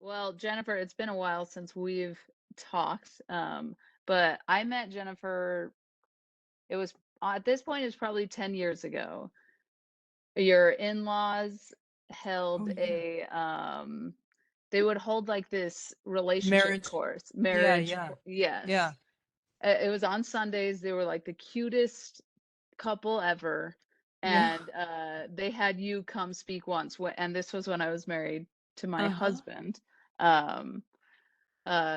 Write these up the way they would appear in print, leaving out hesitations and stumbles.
Well, Jennifer, it's been a while since we've talked, but I met Jennifer, it was at this point, it's probably 10 years ago. Your in-laws Oh held yeah. a they would hold like this relationship Marriage. course, Yeah, marriage, yeah. Yeah. yes. It was on Sundays. They were like the cutest couple ever. Yeah. And they had you come speak once, and this was when I was married to my Uh-huh. husband. Um,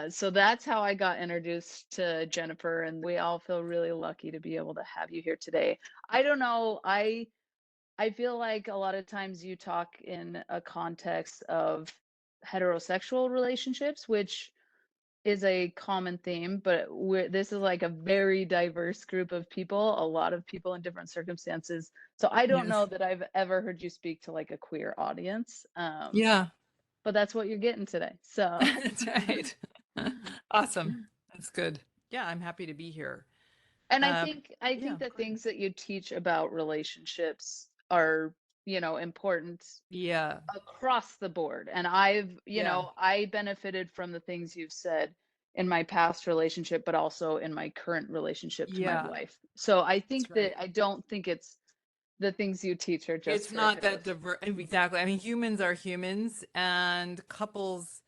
so that's how I got introduced to Jennifer, and we all feel really lucky to be able to have you here today. I don't know, I feel like a lot of times you talk in a context of heterosexual relationships, which is a common theme, but this is like a very diverse group of people, a lot of people in different circumstances. So I don't know Yes. that I've ever heard you speak to like a queer audience. Yeah. But that's what you're getting today. So That's right. Awesome. That's good. Yeah, I'm happy to be here. and Um, I yeah, think the go ahead. things that you teach about relationships are, important Yeah. across the board. And I've, Yeah. I benefited from the things you've said in my past relationship, but also in my current relationship to my Yeah. wife. So I That's think right. that I don't think it's the things you teach are just It's for not that heteros. diverse. Exactly. I mean, humans are humans and couples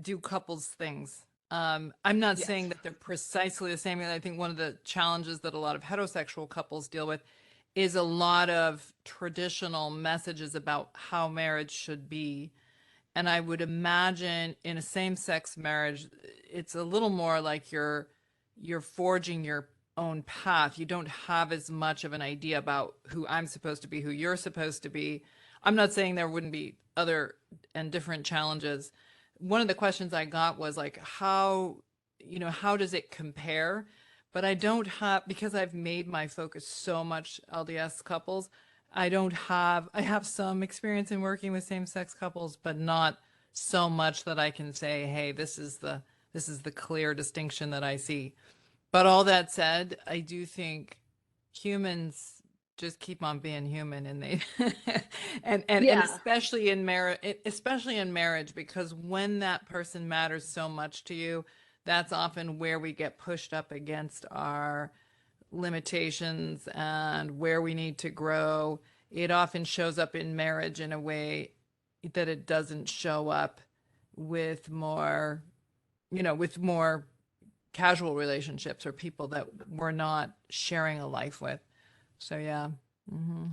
do couples things. I'm not saying Yes. that they're precisely the same. I think one of the challenges that a lot of heterosexual couples deal with is a lot of traditional messages about how marriage should be. And I would imagine in a same-sex marriage, it's a little more like you're forging your own path. You don't have as much of an idea about who I'm supposed to be, who you're supposed to be. I'm not saying there wouldn't be other and different challenges. One of the questions I got was like, how does it compare? But I don't have, because I've made my focus so much LDS couples, I have some experience in working with same-sex couples, but not so much that I can say, hey, this is the clear distinction that I see. But all that said, I do think humans just keep on being human and they and Yeah. especially in marriage, because when that person matters so much to you, that's often where we get pushed up against our limitations and where we need to grow. It often shows up in marriage in a way that it doesn't show up with more casual relationships or people that we're not sharing a life with. So yeah. Hmm.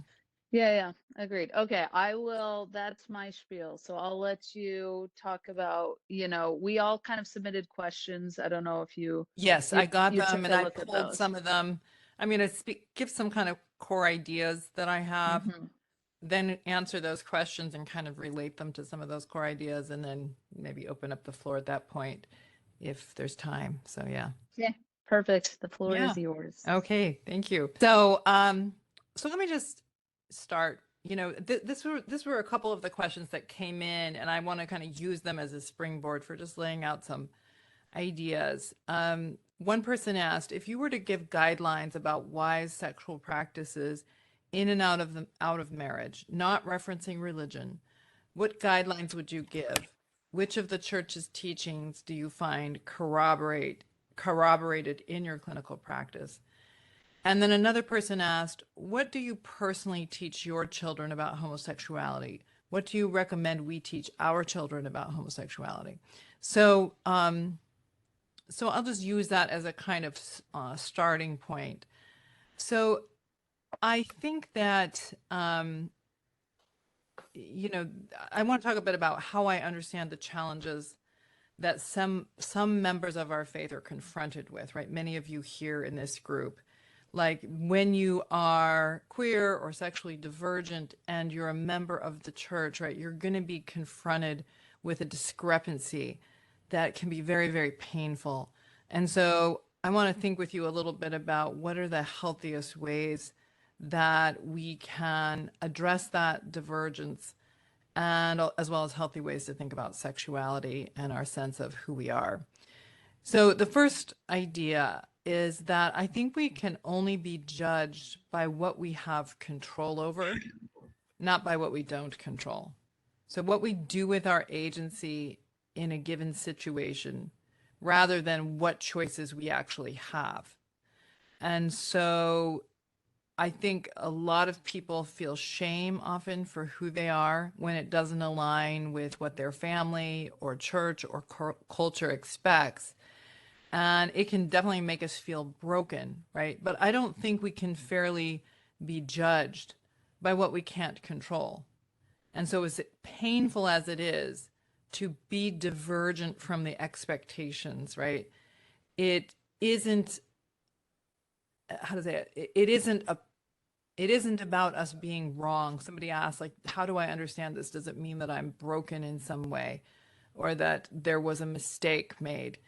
Yeah, yeah, agreed. Okay, I will, that's my spiel. So I'll let you talk about, we all kind of submitted questions. I don't know if Yes, you I got you them took and a I look at pulled those. some of them. I mean, give some kind of core ideas that I have, Hmm. then answer those questions and kind of relate them to some of those core ideas, and then maybe open up the floor at that point if there's time. So yeah. Yeah, perfect. The floor Yeah. is yours. Okay, thank you. So let me just start. This were a couple of the questions that came in, and I want to kind of use them as a springboard for just laying out some ideas. One person asked if you were to give guidelines about wise sexual practices in and out of marriage, not referencing religion, what guidelines would you give? Which of the church's teachings do you find corroborated in your clinical practice? And then another person asked, what do you personally teach your children about homosexuality? What do you recommend we teach our children about homosexuality? So, so I'll just use that as a kind of starting point. So I think that, you know, I want to talk a bit about how I understand the challenges that some members of our faith are confronted with, right? Many of you here in this group, like when you are queer or sexually divergent and you're a member of the church, right? You're going to be confronted with a discrepancy that can be very, very painful. And so I want to think with you a little bit about what are the healthiest ways that we can address that divergence, and as well as healthy ways to think about sexuality and our sense of who we are. So the first idea is that I think we can only be judged by what we have control over, not by what we don't control. So what we do with our agency in a given situation rather than what choices we actually have. And so I think a lot of people feel shame often for who they are when it doesn't align with what their family or church or culture expects. And it can definitely make us feel broken, right? But I don't think we can fairly be judged by what we can't control. And so, as painful as it is to be divergent from the expectations, right? It isn't, how to say it? It isn't about us being wrong. Somebody asked, like, how do I understand this? Does it mean that I'm broken in some way or that there was a mistake made?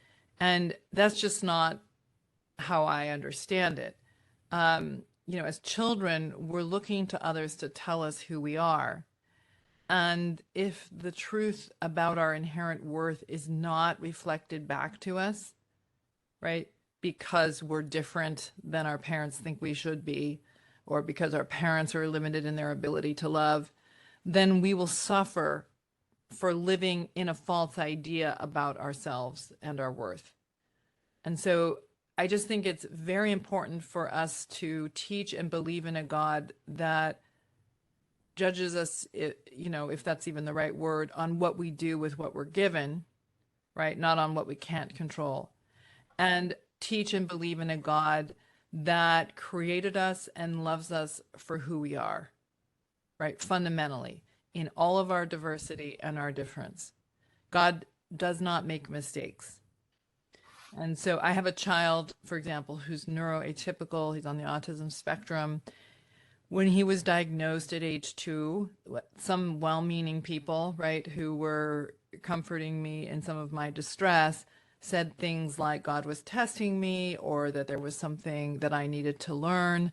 And that's just not how I understand it. As children, we're looking to others to tell us who we are. And if the truth about our inherent worth is not reflected back to us, right, because we're different than our parents think we should be, or because our parents are limited in their ability to love, then we will suffer for living in a false idea about ourselves and our worth. And so I just think it's very important for us to teach and believe in a God that judges us, if that's even the right word, on what we do with what we're given, right? Not on what we can't control. And teach and believe in a God that created us and loves us for who we are, right? Fundamentally, in all of our diversity and our difference. God does not make mistakes. And so I have a child, for example, who's neuroatypical. He's on the autism spectrum. When he was diagnosed at age 2, some well-meaning people, right, who were comforting me in some of my distress said things like God was testing me or that there was something that I needed to learn,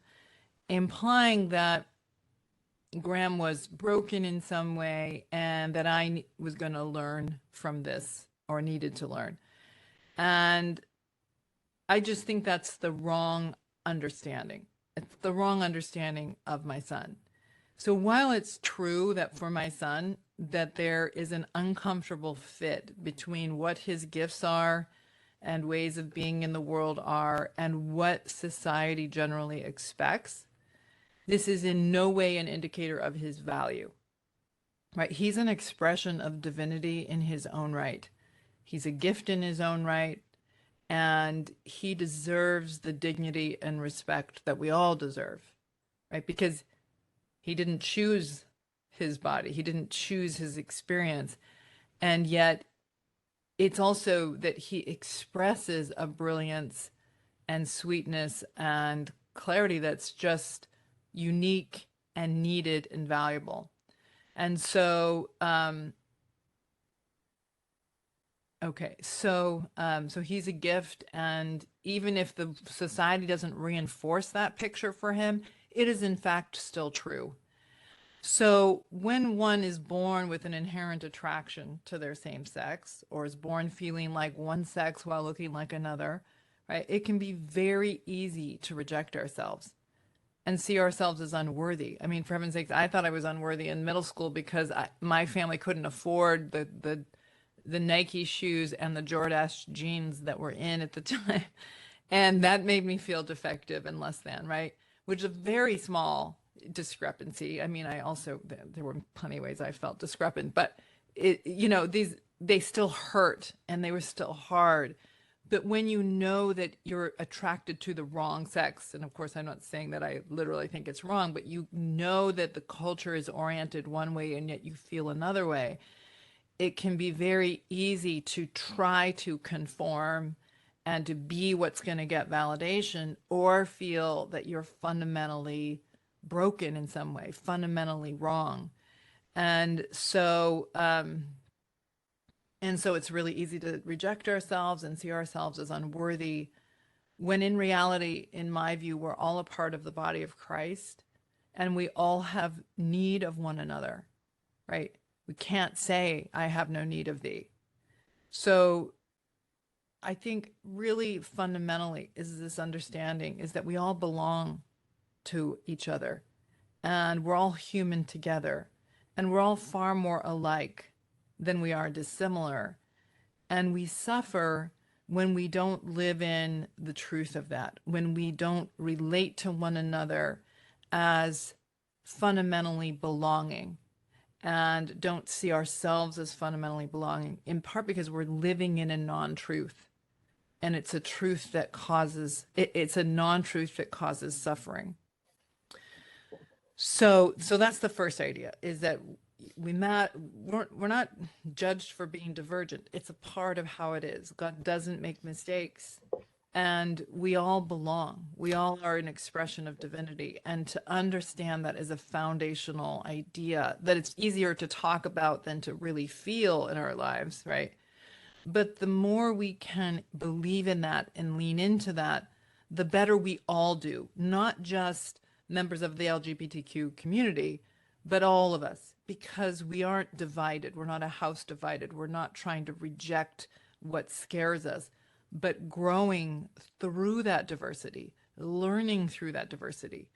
implying that Graham was broken in some way and that I was going to learn from this or needed to learn. And I just think that's the wrong understanding. It's the wrong understanding of my son. So while it's true that for my son, that there is an uncomfortable fit between what his gifts are and ways of being in the world are and what society generally expects, this is in no way an indicator of his value, right? He's an expression of divinity in his own right. He's a gift in his own right, and he deserves the dignity and respect that we all deserve, right? Because he didn't choose his body, he didn't choose his experience. And yet, it's also that he expresses a brilliance and sweetness and clarity that's just unique and needed and valuable. And so, so he's a gift, and even if the society doesn't reinforce that picture for him, it is in fact still true. So when one is born with an inherent attraction to their same sex, or is born feeling like one sex while looking like another, right, it can be very easy to reject ourselves and see ourselves as unworthy. I mean, for heaven's sakes, I thought I was unworthy in middle school because my family couldn't afford the Nike shoes and the Jordache jeans that were in at the time. And that made me feel defective and less than, right? Which is a very small discrepancy. I mean, there were plenty of ways I felt discrepant, but they still hurt and they were still hard. But when you know that you're attracted to the wrong sex, and of course, I'm not saying that I literally think it's wrong, but you know that the culture is oriented one way and yet you feel another way, it can be very easy to try to conform and to be what's going to get validation, or feel that you're fundamentally broken in some way, fundamentally wrong. And so, it's really easy to reject ourselves and see ourselves as unworthy, when in reality, in my view, we're all a part of the body of Christ and we all have need of one another, right? We can't say, I have no need of thee. So I think really fundamentally is this understanding is that we all belong to each other and we're all human together and we're all far more alike than we are dissimilar. And we suffer when we don't live in the truth of that, when we don't relate to one another as fundamentally belonging and don't see ourselves as fundamentally belonging, in part because we're living in a non-truth. And it's a truth that causes, it's a non-truth that causes suffering. So that's the first idea, is that we're not judged for being divergent. It's a part of how it is. God doesn't make mistakes, and we all belong. We all are an expression of divinity, and to understand that is a foundational idea that it's easier to talk about than to really feel in our lives, right? But the more we can believe in that and lean into that, the better we all do, not just members of the LGBTQ community, but all of us, because we aren't divided. We're not a house divided. We're not trying to reject what scares us, but growing through that diversity, learning through that diversity,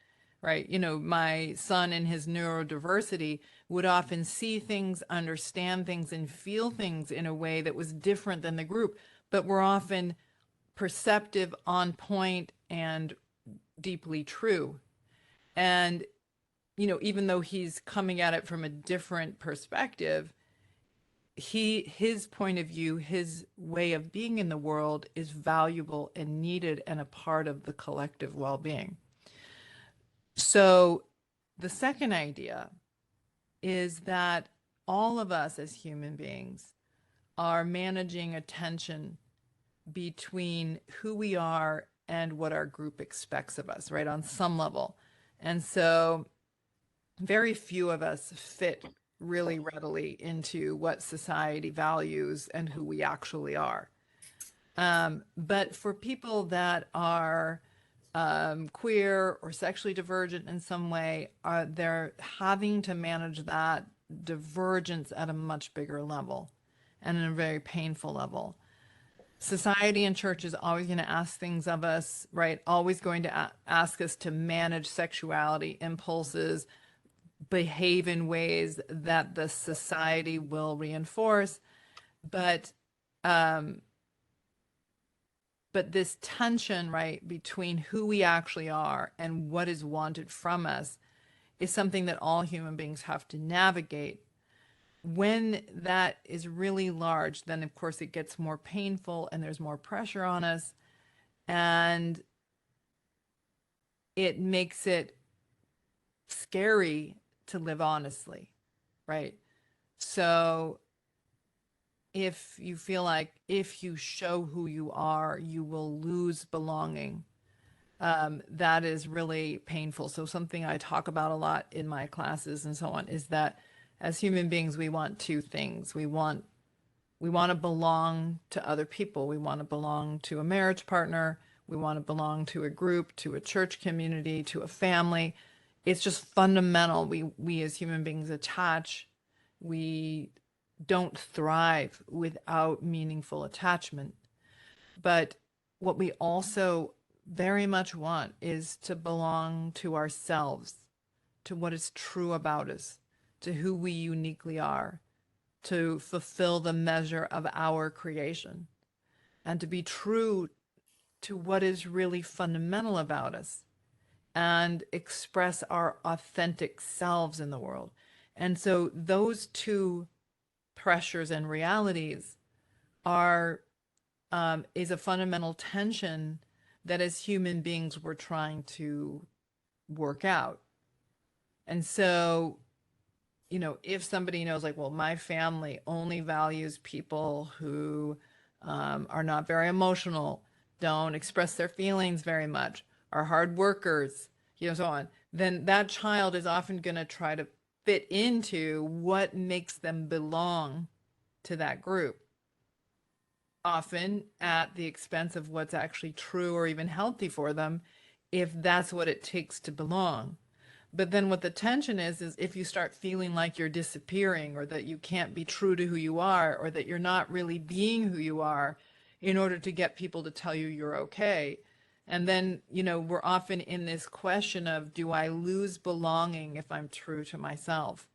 right? You know, my son in his neurodiversity would often see things, understand things, and feel things in a way that was different than the group, but were often perceptive, on point, and deeply true. And, you know, even though he's coming at it from a different perspective, his point of view, his way of being in the world is valuable and needed and a part of the collective well-being. So the second idea is that all of us as human beings are managing a tension between who we are and what our group expects of us, right? On some level. And so very few of us fit really readily into what society values and who we actually are. But for people that are queer or sexually divergent in some way, they're having to manage that divergence at a much bigger level and in a very painful level. Society and church is always going to ask things of us, right? Always going to ask us to manage sexuality impulses, behave in ways that the society will reinforce. But this tension, right, between who we actually are and what is wanted from us is something that all human beings have to navigate. When that is really large, then of course it gets more painful and there's more pressure on us, and it makes it scary to live honestly, right? So if you feel like if you show who you are, you will lose belonging, that is really painful. So something I talk about a lot in my classes and so on is that as human beings, we want two things. We want to belong to other people. We want to belong to a marriage partner. We want to belong to a group, to a church community, to a family. It's just fundamental. We as human beings attach. We don't thrive without meaningful attachment. But what we also very much want is to belong to ourselves, to what is true about us, to who we uniquely are, to fulfill the measure of our creation, and to be true to what is really fundamental about us and express our authentic selves in the world. And so those two pressures and realities are is a fundamental tension that as human beings we're trying to work out. And so, you know, if somebody knows like, well, my family only values people who are not very emotional, don't express their feelings very much, are hard workers, you know, so on, then that child is often going to try to fit into what makes them belong to that group, often at the expense of what's actually true or even healthy for them, if that's what it takes to belong. But then what the tension is if you start feeling like you're disappearing or that you can't be true to who you are or that you're not really being who you are in order to get people to tell you you're okay. And then, you know, we're often in this question of, do I lose belonging if I'm true to myself?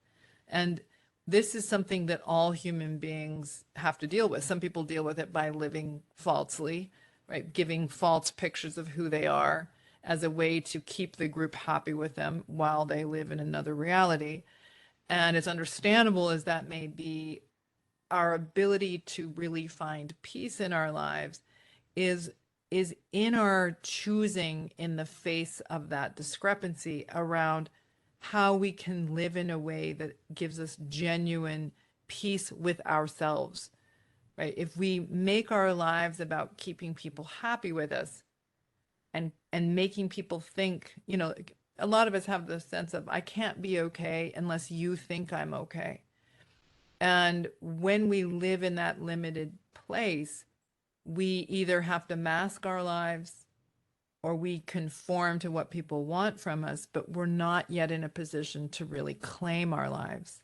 And this is something that all human beings have to deal with. Some people deal with it by living falsely, right? Giving false pictures of who they are as a way to keep the group happy with them while they live in another reality. And as understandable as that may be, our ability to really find peace in our lives is is in our choosing in the face of that discrepancy around how we can live in a way that gives us genuine peace with ourselves, right? If we make our lives about keeping people happy with us and making people think, a lot of us have the sense of I can't be okay unless you think I'm okay. And when we live in that limited place, we either have to mask our lives or we conform to what people want from us, but we're not yet in a position to really claim our lives.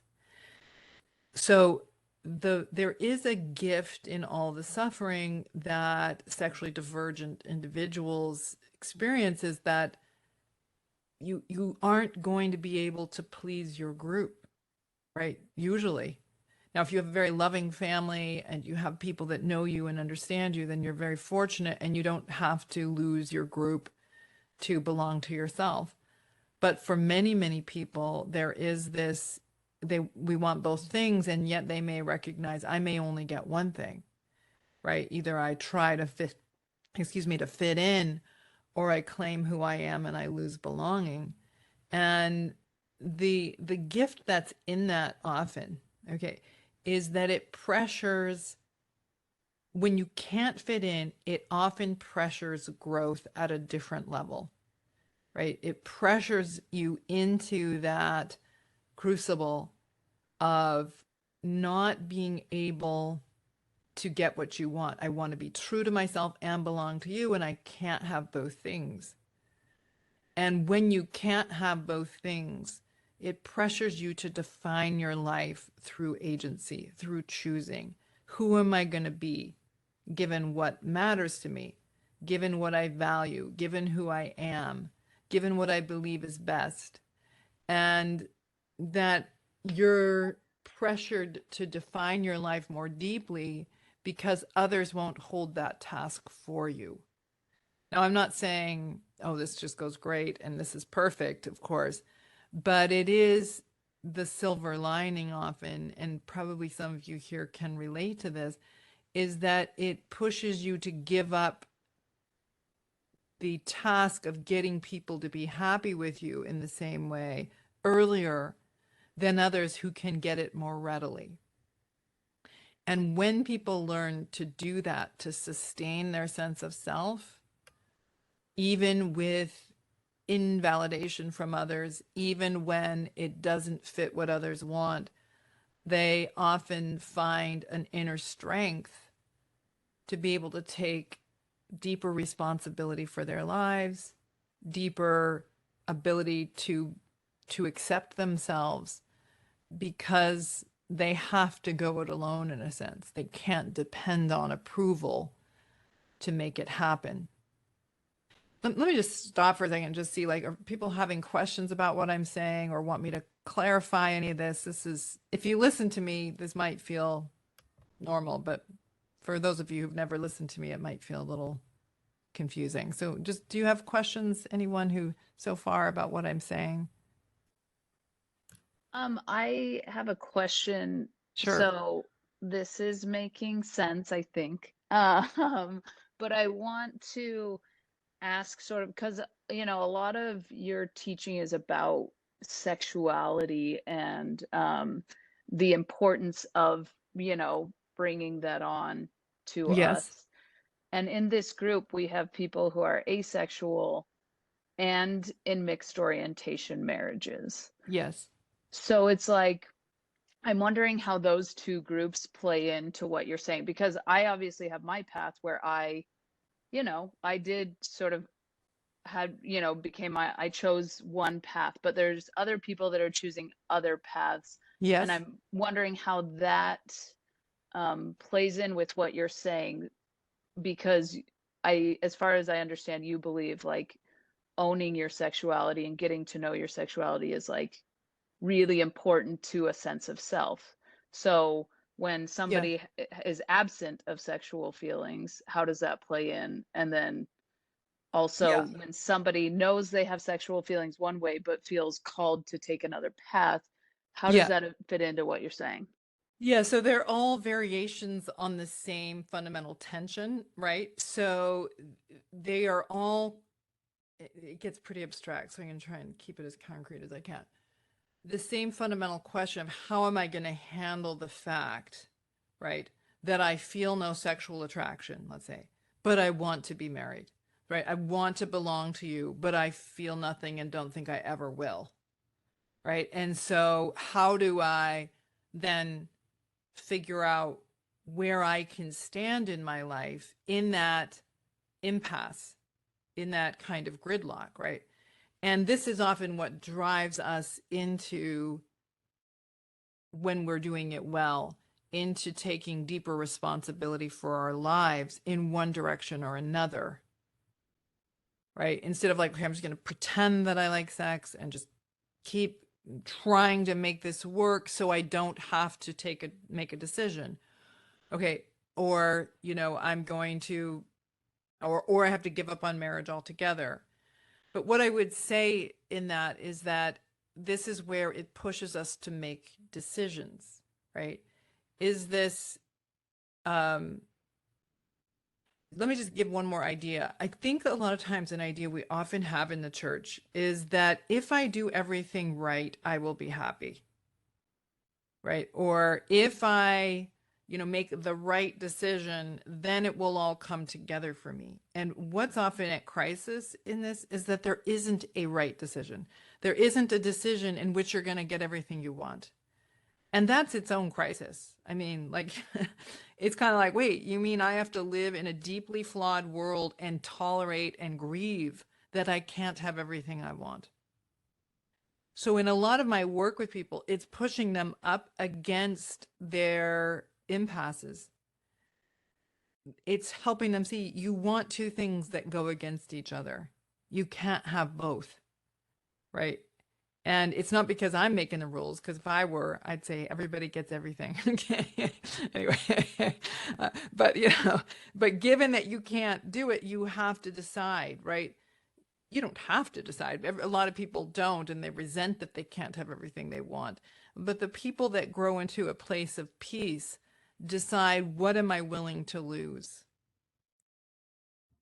So there is a gift in all the suffering that sexually divergent individuals experience, is that you aren't going to be able to please your group, right? Usually. Now, if you have a very loving family and you have people that know you and understand you, then you're very fortunate and you don't have to lose your group to belong to yourself. But for many, many people, there is this, we want both things, and yet they may recognize I may only get one thing, right? Either I try to fit in, or I claim who I am and I lose belonging. And the gift that's in that often, okay, is that it pressures, when you can't fit in, it often pressures growth at a different level, right? It pressures you into that crucible of not being able to get what you want. I want to be true to myself and belong to you, and I can't have both things. And when you can't have both things, it pressures you to define your life through agency, through choosing. Who am I going to be, given what matters to me, given what I value, given who I am, given what I believe is best? And that you're pressured to define your life more deeply because others won't hold that task for you. Now, I'm not saying, oh, this just goes great and this is perfect, of course, but it is the silver lining often, and probably some of you here can relate to this, is that it pushes you to give up the task of getting people to be happy with you in the same way earlier than others who can get it more readily. And when people learn to do that, to sustain their sense of self, even with invalidation from others, even when it doesn't fit what others want, they often find an inner strength to be able to take deeper responsibility for their lives, deeper ability to accept themselves, because they have to go it alone in a sense. They can't depend on approval to make it happen. Let me just stop for a second and just see, like, are people having questions about what I'm saying or want me to clarify any of this? This is, if you listen to me, this might feel normal, but for those of you who've never listened to me, it might feel a little confusing. So just, do you have questions, anyone who so far, about what I'm saying? I have a question. Sure. So this is making sense, I think. But I want to ask sort of because, a lot of your teaching is about sexuality and the importance of, bringing that on to Yes. us. And in this group, we have people who are asexual and in mixed orientation marriages. Yes. So it's like, I'm wondering how those two groups play into what you're saying, because I obviously have my path where I did sort of had, became I chose one path, but there's other people that are choosing other paths. And Yes. I'm wondering how that plays in with what you're saying, because as far as I understand, you believe like owning your sexuality and getting to know your sexuality is like really important to a sense of self. So when Yeah. somebody is absent of sexual feelings, how does that play in? And then also Yeah. when somebody knows they have sexual feelings one way but feels called to take another path, how does Yeah. that fit into what you're saying? Yeah, so they're all variations on the same fundamental tension, right? So they are all, it gets pretty abstract, so I'm going to try and keep it as concrete as I can. The same fundamental question of how am I going to handle the fact, right, that I feel no sexual attraction, let's say, but I want to be married, right? I want to belong to you, but I feel nothing and don't think I ever will, right? And so how do I then figure out where I can stand in my life in that impasse, in that kind of gridlock, right? And this is often what drives us into, when we're doing it well, into taking deeper responsibility for our lives in one direction or another, right? Instead of like, okay, I'm just going to pretend that I like sex and just keep trying to make this work so I don't have to make a decision. Okay, or I'm going to, or I have to give up on marriage altogether. But what I would say in that is that this is where it pushes us to make decisions, right? Is this, um let me just give one more idea. I think a lot of times an idea we often have in the church is that if I do everything right, I will be happy, right? Or if I, make the right decision, then it will all come together for me. And what's often at crisis in this is that there isn't a right decision. There isn't a decision in which you're going to get everything you want. And that's its own crisis. I mean, like, it's kind of like, wait, you mean I have to live in a deeply flawed world and tolerate and grieve that I can't have everything I want? So in a lot of my work with people, it's pushing them up against their impasses. It's helping them see you want two things that go against each other. You can't have both, right? And it's not because I'm making the rules, because if I were, I'd say everybody gets everything. Okay. Anyway, but but given that you can't do it, you have to decide, right? You don't have to decide. A lot of people don't, and they resent that they can't have everything they want. But the people that grow into a place of peace decide, what am I willing to lose?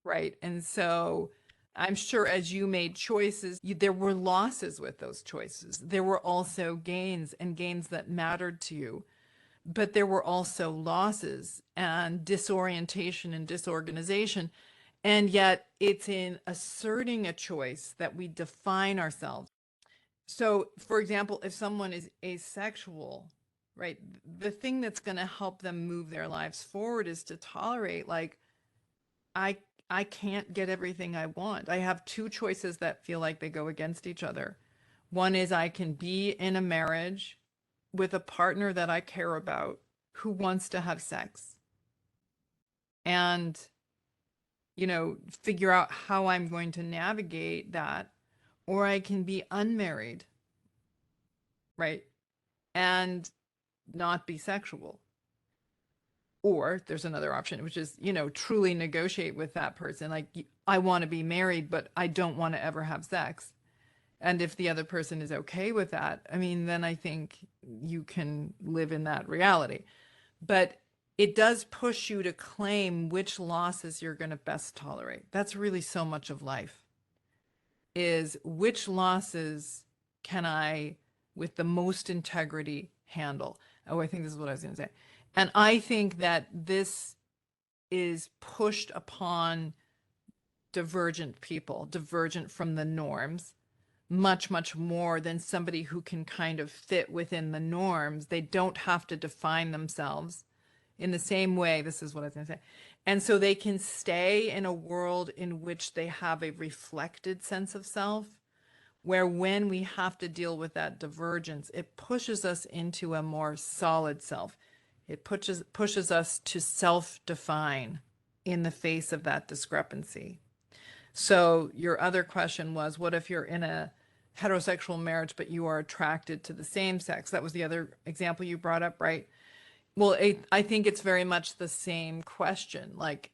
Right. And so I'm sure as you made choices, there were losses with those choices. There were also gains, and gains that mattered to you. But there were also losses and disorientation and disorganization. And yet it's in asserting a choice that we define ourselves. So, for example, if someone is asexual, right, the thing that's going to help them move their lives forward is to tolerate, like, I I can't get everything I want. I have two choices that feel like they go against each other. One is I can be in a marriage with a partner that I care about who wants to have sex and, figure out how I'm going to navigate that. Or I can be unmarried, right? And not be sexual. Or there's another option, which is, truly negotiate with that person. Like, I want to be married, but I don't want to ever have sex. And if the other person is okay with that, I mean, then I think you can live in that reality. But it does push you to claim which losses you're going to best tolerate. That's really so much of life, is which losses can I, with the most integrity, handle? Oh, I think this is what I was going to say. And I think that this is pushed upon divergent people, divergent from the norms, much, much more than somebody who can kind of fit within the norms. They don't have to define themselves in the same way. This is what I was going to say. And so they can stay in a world in which they have a reflected sense of self, where when we have to deal with that divergence, it pushes us into a more solid self. It pushes us to self-define in the face of that discrepancy. So your other question was, what if you're in a heterosexual marriage, but you are attracted to the same sex. That was the other example you brought up, right? Well, I think it's very much the same question. Like,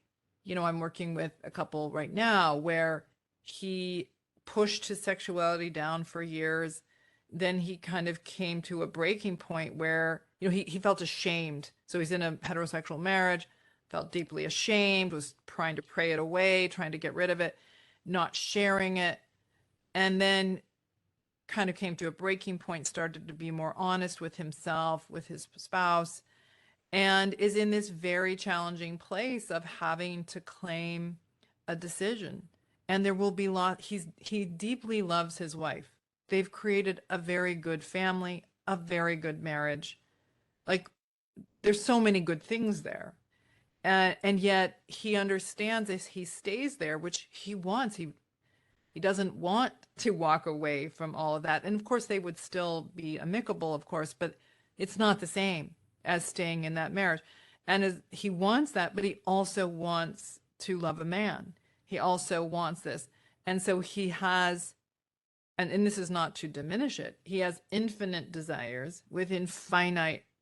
I'm working with a couple right now where he pushed his sexuality down for years. Then he kind of came to a breaking point where, he felt ashamed. So he's in a heterosexual marriage, felt deeply ashamed, was trying to pray it away, trying to get rid of it, not sharing it. And then kind of came to a breaking point, started to be more honest with himself, with his spouse, and is in this very challenging place of having to claim a decision. And there will be he deeply loves his wife. They've created a very good family, a very good marriage. Like, there's so many good things there. And yet he understands as he stays there, which he wants. He doesn't want to walk away from all of that. And of course, they would still be amicable, of course, but it's not the same as staying in that marriage. And he wants that, but he also wants to love a man. He also wants this. And so he has, and this is not to diminish it, he has infinite desires within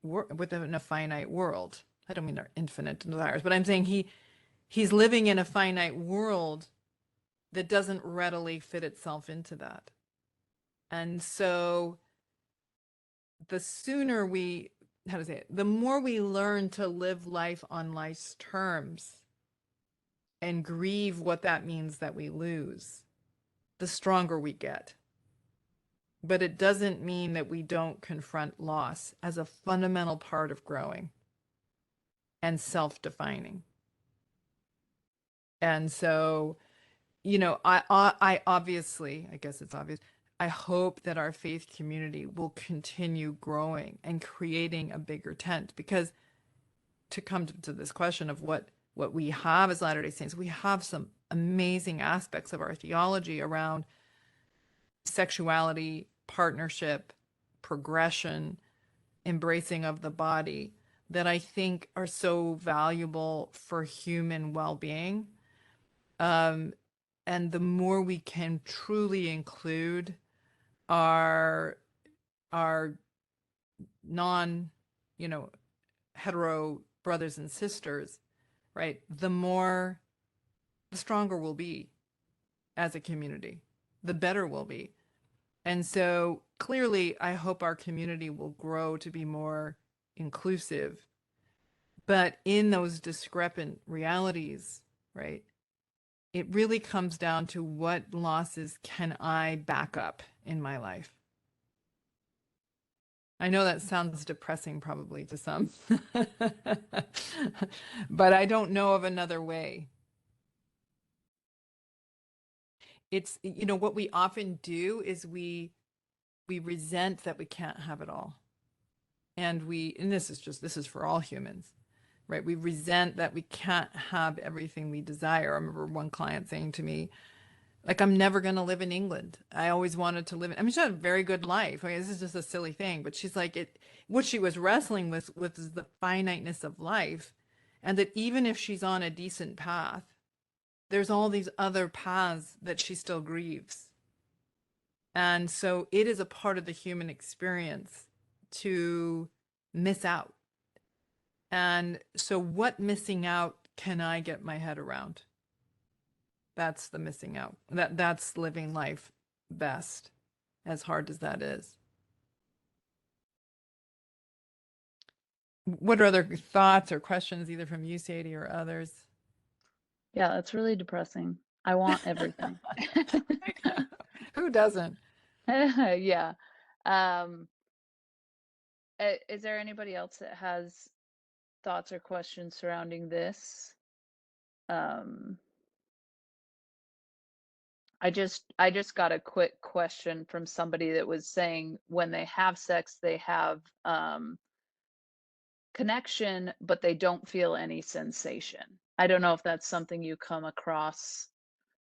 within a finite world. I don't mean they're infinite desires, but I'm saying he's living in a finite world that doesn't readily fit itself into that. And so the sooner the more we learn to live life on life's terms and grieve what that means that we lose, the stronger we get. But it doesn't mean that we don't confront loss as a fundamental part of growing and self-defining. And so, I obviously, I guess it's obvious, I hope that our faith community will continue growing and creating a bigger tent, because to come to this question of what we have as Latter-day Saints, we have some amazing aspects of our theology around sexuality, partnership, progression, embracing of the body that I think are so valuable for human well-being. And the more we can truly include our non, hetero brothers and sisters, right? The stronger we'll be as a community, the better we'll be. And so clearly, I hope our community will grow to be more inclusive. But in those discrepant realities, right, it really comes down to what losses can I back up in my life? I know that sounds depressing probably to some, but I don't know of another way. It's, what we often do is we resent that we can't have it all. And this is for all humans, right? We resent that we can't have everything we desire. I remember one client saying to me, like, I'm never going to live in England. I always wanted to live in, I mean, she had a very good life. I mean, this is just a silly thing, but she's like, what she was wrestling with is the finiteness of life. And that even if she's on a decent path, there's all these other paths that she still grieves. And so it is a part of the human experience to miss out. And so what missing out can I get my head around? That's the missing out. That's living life best, as hard as that is. What are other thoughts or questions, either from you, Sadie, or others? Yeah, that's really depressing. I want everything. Who doesn't? Yeah. Um, is there anybody else that has thoughts or questions surrounding this? Um, I just got a quick question from somebody that was saying when they have sex, they have connection, but they don't feel any sensation. I don't know if that's something you come across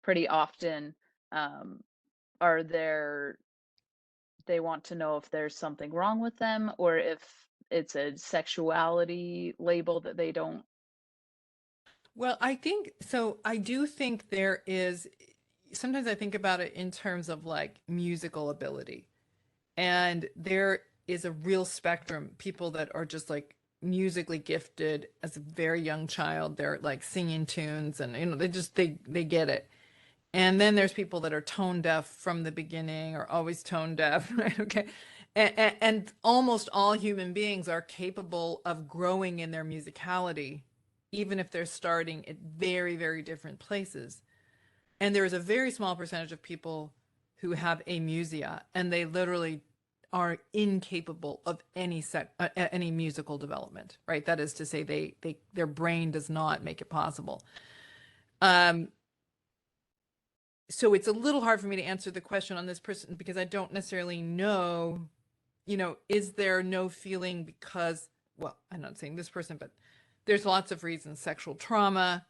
pretty often. Um, are there they want to know if there's something wrong with them or if it's a sexuality label that they don't. Well, I think so. I do think there is. sometimes I think about it in terms of like musical ability. And there is a real spectrum, people that are just like musically gifted as a very young child. They're like singing tunes and they get it. And then there's people that are tone deaf from the beginning or always tone deaf, right? Okay. And almost all human beings are capable of growing in their musicality, even if they're starting at very, very different places. And there is a very small percentage of people who have amusia, and they literally are incapable of any musical development, right? That is to say, their brain does not make it possible. Um, so it's a little hard for me to answer the question on this person because I don't necessarily know, is there no feeling because, well, I'm not saying this person, but there's lots of reasons, sexual trauma,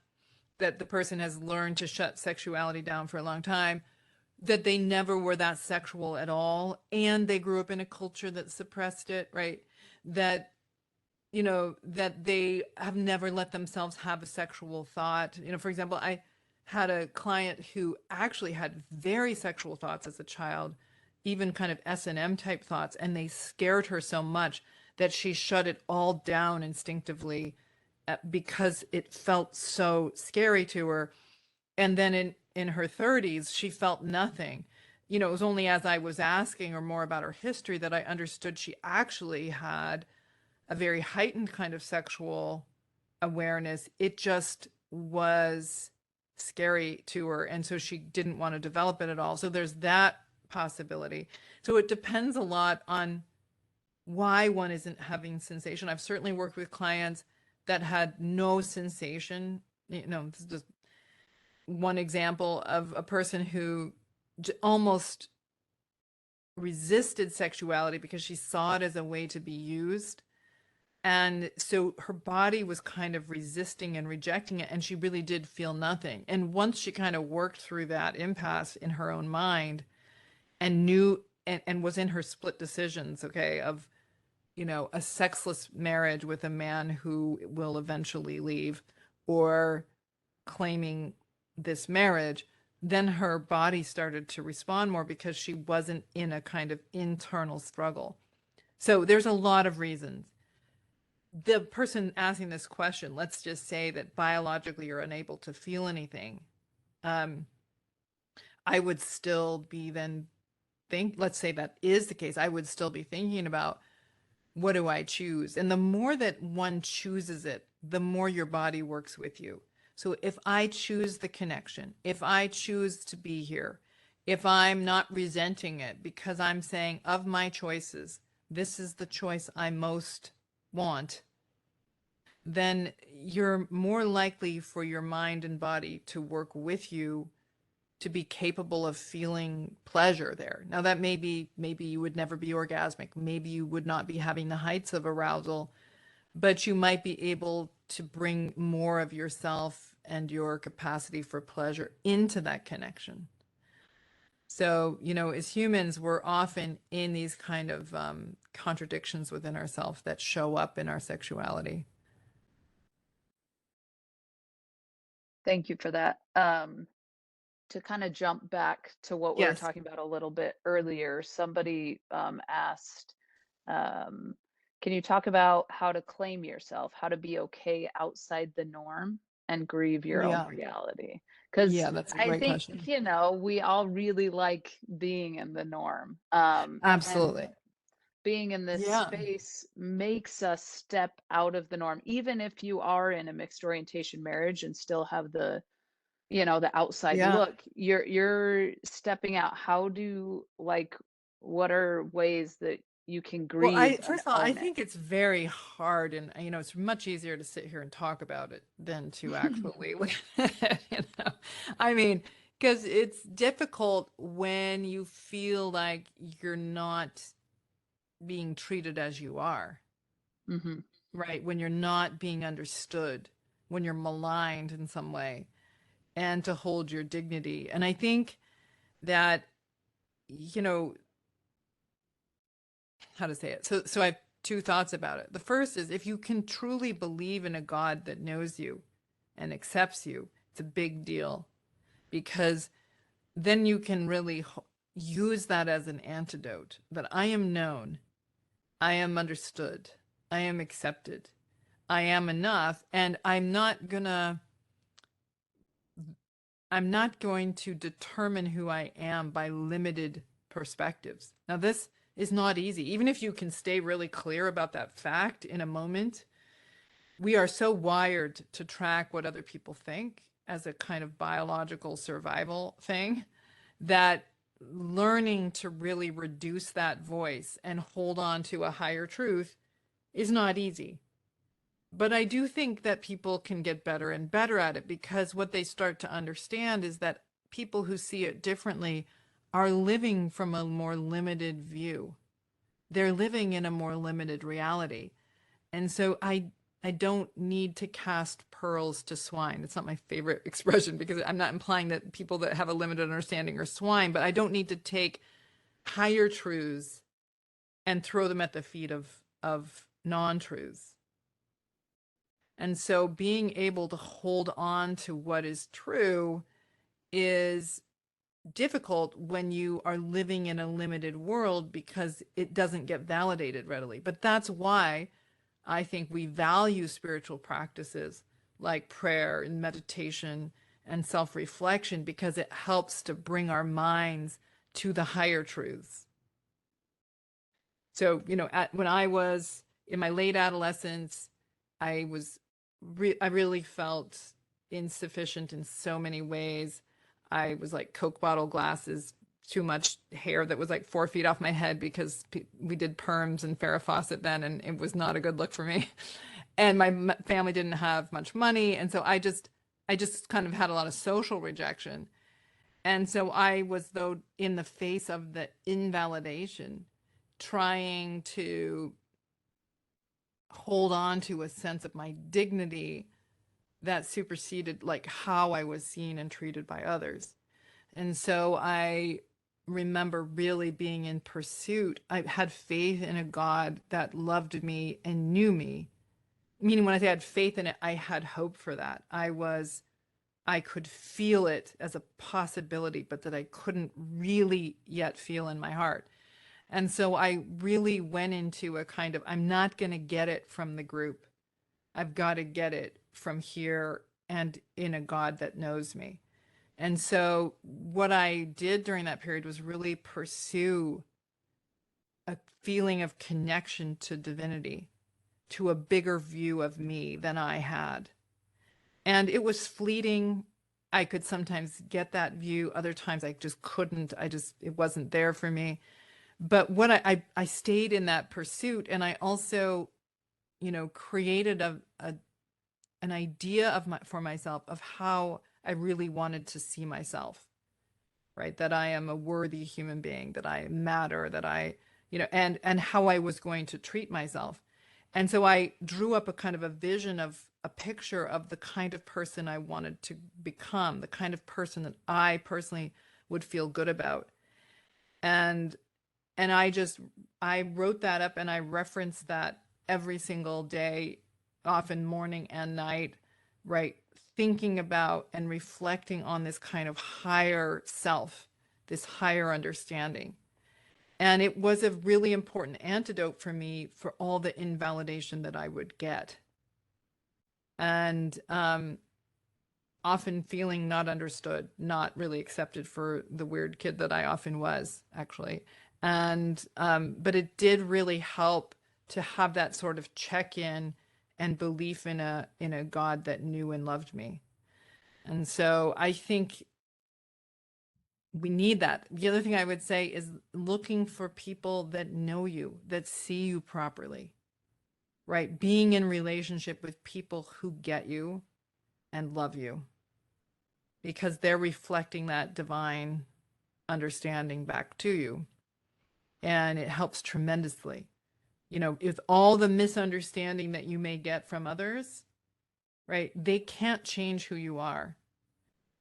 that the person has learned to shut sexuality down for a long time, that they never were that sexual at all, and they grew up in a culture that suppressed it, right? That, that they have never let themselves have a sexual thought. For example, I had a client who actually had very sexual thoughts as a child, even kind of S&M type thoughts, and they scared her so much that she shut it all down instinctively because it felt so scary to her. And then in her 30s, she felt nothing. It was only as I was asking her more about her history that I understood she actually had a very heightened kind of sexual awareness. It just was scary to her. And so she didn't want to develop it at all. So there's that possibility. So it depends a lot on why one isn't having sensation. I've certainly worked with clients that had no sensation. This is just one example of a person who almost resisted sexuality because she saw it as a way to be used. And so her body was kind of resisting and rejecting it, and she really did feel nothing. And once she kind of worked through that impasse in her own mind and knew and was in her split decisions, okay, of, a sexless marriage with a man who will eventually leave, or claiming this marriage, then her body started to respond more because she wasn't in a kind of internal struggle. So there's a lot of reasons. The person asking this question, let's just say that biologically you're unable to feel anything. I would still be then let's say that is the case, I would still be thinking about, what do I choose? And the more that one chooses it, the more your body works with you. So if I choose the connection, if I choose to be here, if I'm not resenting it because I'm saying, of my choices, this is the choice I most want, then you're more likely for your mind and body to work with you to be capable of feeling pleasure there. Now that maybe you would never be orgasmic, maybe you would not be having the heights of arousal, but you might be able to bring more of yourself and your capacity for pleasure into that connection. So, as humans, we're often in these kind of contradictions within ourselves that show up in our sexuality. Thank you for that. To kind of jump back to what we were Yes. talking about a little bit earlier, somebody asked, um, can you talk about how to claim yourself, how to be okay outside the norm and grieve your own Yeah. reality? Because Yeah, that's a I great think, question. we all really like being in the norm. And Absolutely. being in this Yeah. space makes us step out of the norm, even if you are in a mixed orientation marriage and still have the outside Yeah. look. You're stepping out. How do, like, what are ways that you can Well, grieve and first of all, I own it? think it's very hard, and it's much easier to sit here and talk about it than to actually look at it, I mean, because it's difficult when you feel like you're not being treated as you are, Hmm. right? When you're not being understood, when you're maligned in some way, and to hold your dignity. And I think that, you know, how to say it. So I have two thoughts about it. The first is, if you can truly believe in a God that knows you and accepts you, it's a big deal, because then you can really use that as an antidote, that I am known, I am understood, I am accepted, I am enough, and I'm not going to determine who I am by limited perspectives. Now, this is not easy. Even if you can stay really clear about that fact in a moment, we are so wired to track what other people think as a kind of biological survival thing that learning to really reduce that voice and hold on to a higher truth is not easy. But I do think that people can get better and better at it, because what they start to understand is that people who see it differently are living from a more limited view. They're living in a more limited reality. And so I don't need to cast pearls to swine. It's not my favorite expression, because I'm not implying that people that have a limited understanding are swine, but I don't need to take higher truths and throw them at the feet of non-truths. And so being able to hold on to what is true is difficult when you are living in a limited world, because it doesn't get validated readily. But that's why I think we value spiritual practices like prayer and meditation and self-reflection, because it helps to bring our minds to the higher truths. So, when I was in my late adolescence, I was I really felt insufficient in so many ways. I was like Coke bottle glasses, too much hair that was like 4 feet off my head, because we did perms and Farrah Fawcett then, and it was not a good look for me. And my family didn't have much money, and so I just kind of had a lot of social rejection. And so I was, though, in the face of the invalidation, trying to hold on to a sense of my dignity that superseded like how I was seen and treated by others. And so I remember really being in pursuit. I had faith in a God that loved me and knew me. Meaning, when I say I had faith in it, I had hope for that. I could feel it as a possibility, but that I couldn't really yet feel in my heart. And so I really went into a kind of, I'm not going to get it from the group. I've got to get it from here and in a God that knows me. And so what I did during that period was really pursue a feeling of connection to divinity, to a bigger view of me than I had. And it was fleeting. I could sometimes get that view. Other times I just couldn't. It wasn't there for me. But what I stayed in that pursuit, and I also, created an idea for myself of how I really wanted to see myself, right? That I am a worthy human being, that I matter, that and how I was going to treat myself. And so I drew up a kind of a vision of a picture of the kind of person I wanted to become, the kind of person that I personally would feel good about. And and I wrote that up, and I referenced that every single day, often morning and night, right? Thinking about and reflecting on this kind of higher self, this higher understanding. And it was a really important antidote for me for all the invalidation that I would get. And often feeling not understood, not really accepted for the weird kid that I often was, actually. And but it did really help to have that sort of check-in and belief in a God that knew and loved me. And so I think we need that. The other thing I would say is looking for people that know you, that see you properly, right? Being in relationship with people who get you and love you, because they're reflecting that divine understanding back to you. And it helps tremendously. With all the misunderstanding that you may get from others, right? They can't change who you are.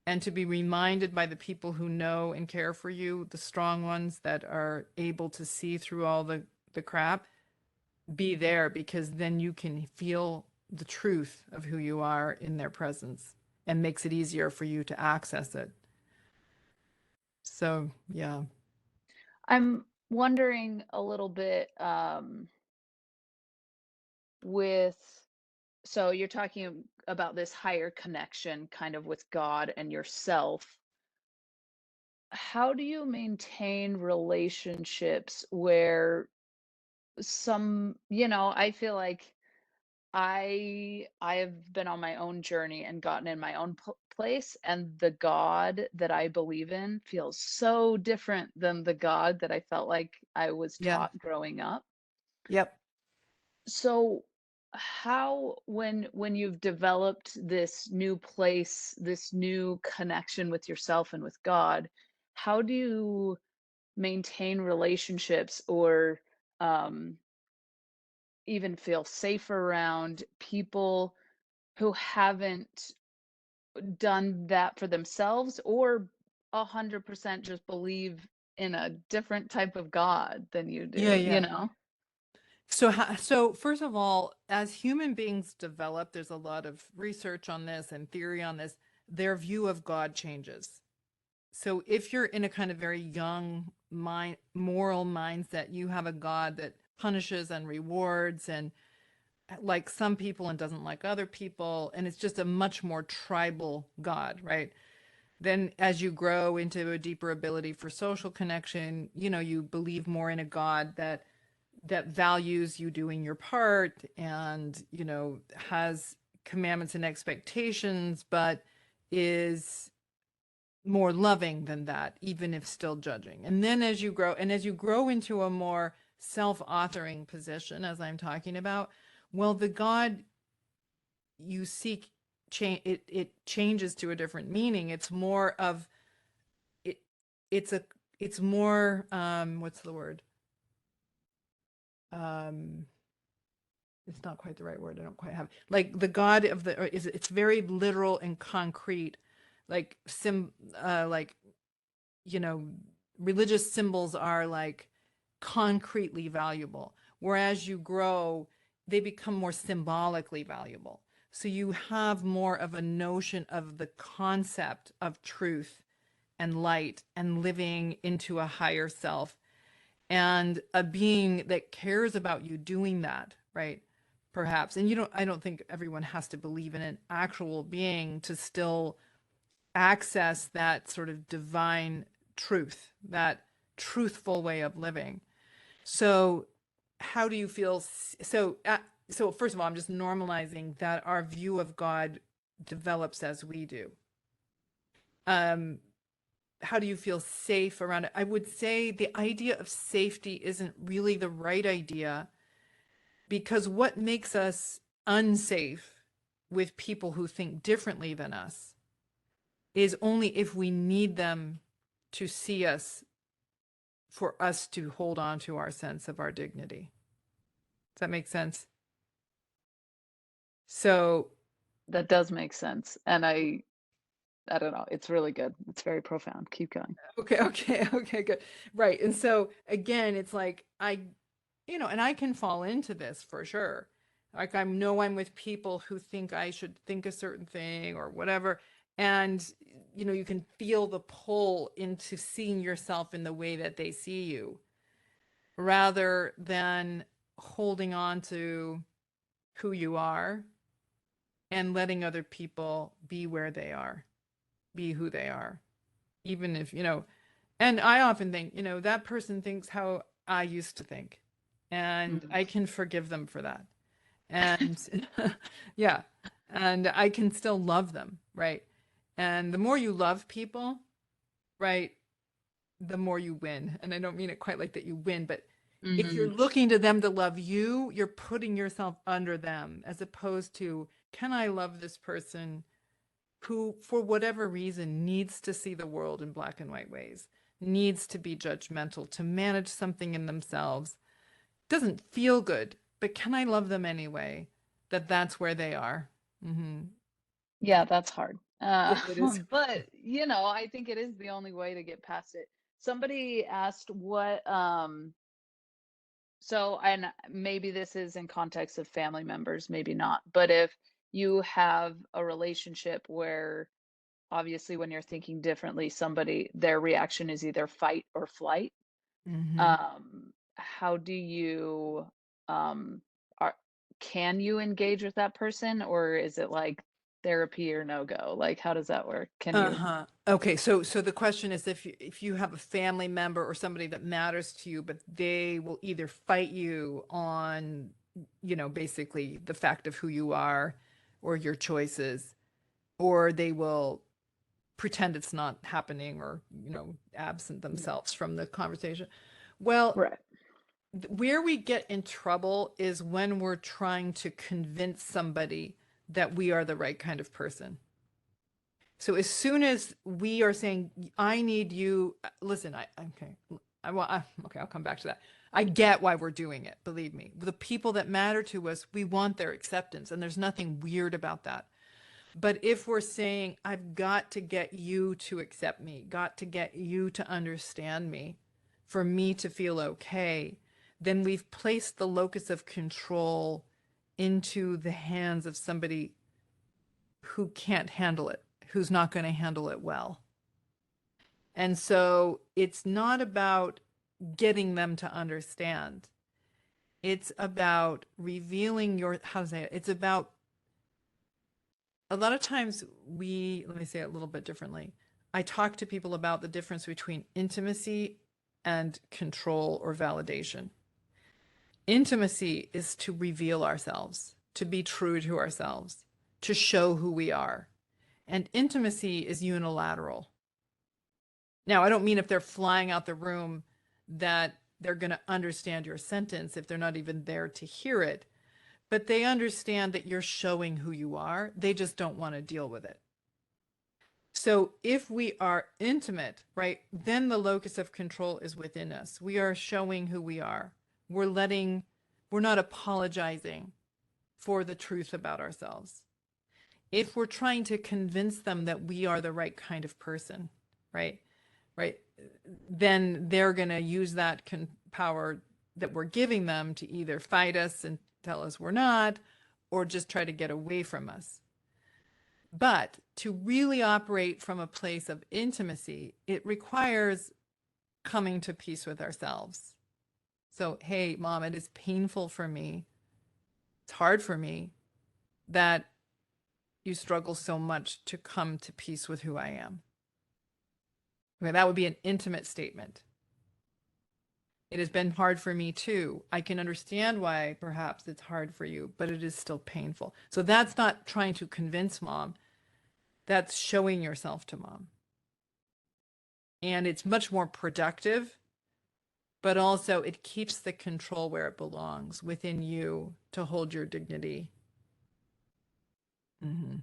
And to be reminded by the people who know and care for you, the strong ones that are able to see through all the crap, be there, because then you can feel the truth of who you are in their presence, and makes it easier for you to access it. So, yeah. I'm wondering a little bit with so you're talking about this higher connection kind of with God and yourself. How do you maintain relationships where I feel like I have been on my own journey and gotten in my own place, and the God that I believe in feels so different than the God that I felt like I was Yeah. taught growing up. Yep. So how when you've developed this new place, this new connection with yourself and with God, how do you maintain relationships or um even feel safe around people who haven't done that for themselves or 100% just believe in a different type of God than you Yeah, do, you yeah. know? So first of all, as human beings develop, there's a lot of research on this and theory on this. Their view of God changes. So if you're in a kind of very young moral mindset, you have a God that punishes and rewards and like some people and doesn't like other people, and it's just a much more tribal God, right? Then as you grow into a deeper ability for social connection, you believe more in a God that values you doing your part and, has commandments and expectations, but is more loving than that, even if still judging. And then as you grow into a more self-authoring position, as I'm talking about, well, the God you seek it changes to a different meaning. It's more of it. It's a. It's more. What's the word? Um, it's not quite the right word. I don't quite have like the God of the. Or is it's very literal and concrete, like like you know, religious symbols are like concretely valuable. Whereas you grow, they become more symbolically valuable. So you have more of a notion of the concept of truth and light and living into a higher self and a being that cares about you doing that, right? Perhaps. And I don't think everyone has to believe in an actual being to still access that sort of divine truth, that truthful way of living. So, how do you feel? So first of all, I'm just normalizing that our view of God develops as we do. Um, how do you feel safe around it? I would say the idea of safety isn't really the right idea because what makes us unsafe with people who think differently than us is only if we need them to see us for us to hold on to our sense of our dignity. Does that make sense? So, That does make sense. And I don't know, it's really good. It's very profound. Keep going. okay, okay, okay, good. Right. And so again, it's like and I can fall into this for sure. Like I know I'm with people who think I should think a certain thing or whatever. And you can feel the pull into seeing yourself in the way that they see you rather than holding on to who you are and letting other people be where they are, be who they are. Even if, and I often think, that person thinks how I used to think, and Mhm. I can forgive them for that. And yeah, and I can still love them, right? And the more you love people, right, the more you win. And I don't mean it quite like that you win, but if you're Mhm. looking to them to love you, you're putting yourself under them as opposed to, can I love this person who, for whatever reason, needs to see the world in black and white ways, needs to be judgmental, to manage something in themselves. Doesn't feel good, but can I love them anyway? That's where they are. Hmm. Yeah, that's hard. It is. But, I think it is the only way to get past it. Somebody asked what so and maybe this is in context of family members, maybe not. But if you have a relationship where obviously when you're thinking differently, somebody their reaction is either fight or flight. Hmm. How do you um are can you engage with that person, or is it like therapy or no go? Like how does that work? Can you Uh-huh. Okay, so the question is if you have a family member or somebody that matters to you, but they will either fight you on, basically the fact of who you are or your choices, or they will pretend it's not happening or, absent themselves from the conversation. Well, right. where we get in trouble is when we're trying to convince somebody that we are the right kind of person. So as soon as we are saying, I need you, listen, okay, okay, I'll come back to that. I get why we're doing it. Believe me, the people that matter to us, we want their acceptance, and there's nothing weird about that. But if we're saying, I've got to get you to accept me, got to get you to understand me for me to feel okay, then we've placed the locus of control into the hands of somebody who can't handle it, who's not going to handle it well. And so it's not about getting them to understand. It's about revealing how to say it? It's about, a lot of times let me say it a little bit differently. I talk to people about the difference between intimacy and control or validation. Intimacy is to reveal ourselves, to be true to ourselves, to show who we are. And intimacy is unilateral. Now, I don't mean if they're flying out the room that they're going to understand your sentence if they're not even there to hear it, but they understand that you're showing who you are. They just don't want to deal with it. So if we are intimate, right, then the locus of control is within us. We are showing who we are. We're not apologizing for the truth about ourselves. If we're trying to convince them that we are the right kind of person, right, right, then they're going to use that power that we're giving them to either fight us and tell us we're not, or just try to get away from us. But to really operate from a place of intimacy, it requires coming to peace with ourselves. So, hey, mom, it is painful for me. It's hard for me that you struggle so much to come to peace with who I am. Okay, that would be an intimate statement. It has been hard for me too. I can understand why perhaps it's hard for you, but it is still painful. So that's not trying to convince mom. That's showing yourself to mom. And it's much more productive, but also it keeps the control where it belongs within you to hold your dignity. Mm-hmm.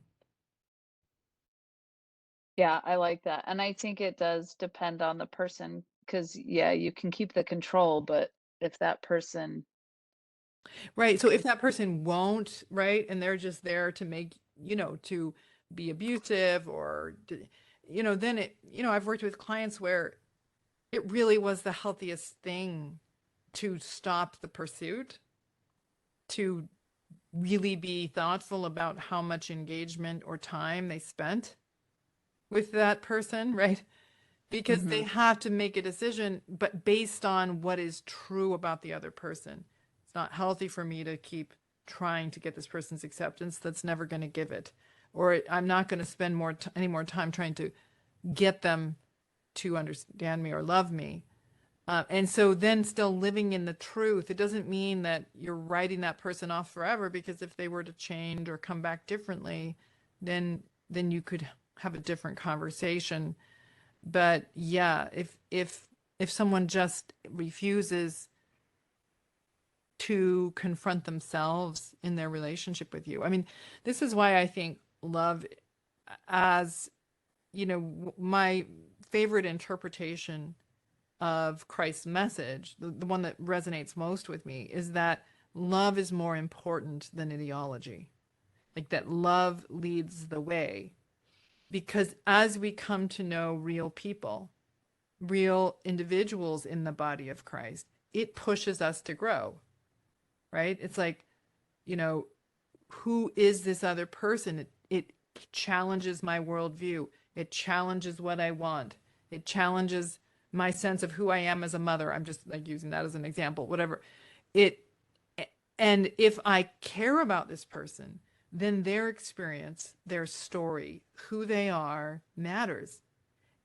Yeah, I like that. And I think it does depend on the person because, yeah, you can keep the control, but if that person, Right. So if that person won't, right, and they're just there to make, to be abusive or, then I've worked with clients where it really was the healthiest thing to stop the pursuit, to really be thoughtful about how much engagement or time they spent with that person, right? Because they hmm have to make a decision, but based on what is true about the other person. It's not healthy for me to keep trying to get this person's acceptance. That's never going to give it. Or I'm not going to spend any more time trying to get them to understand me or love me. And so then still living in the truth, it doesn't mean that you're writing that person off forever, because if they were to change or come back differently, then you could have a different conversation. But yeah, if someone just refuses to confront themselves in their relationship with you, I mean, this is why I think love, as my favorite interpretation of Christ's message, the one that resonates most with me, is that love is more important than ideology. Like that love leads the way. Because as we come to know real people, real individuals in the body of Christ, it pushes us to grow, right? It's like, you know, who is this other person? It challenges my worldview. It challenges what I want. It challenges my sense of who I am as a mother. I'm just like using that as an example, whatever. It, and if I care about this person, then their experience, their story, who they are matters.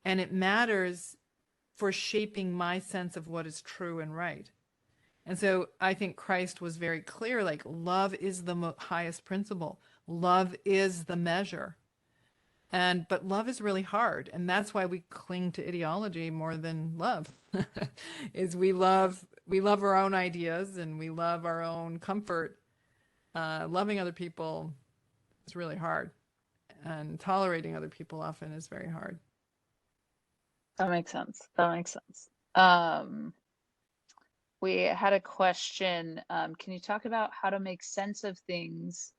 And it matters for shaping my sense of what is true and right. And so I think Christ was very clear, like love is the highest principle. Love is the measure. And but love is really hard, and that's why we cling to ideology more than love. Is we love our own ideas and we love our own comfort. Loving other people is really hard, and tolerating other people often is very hard. That makes sense. That makes sense. Um, we had a question. Can you talk about how to make sense of things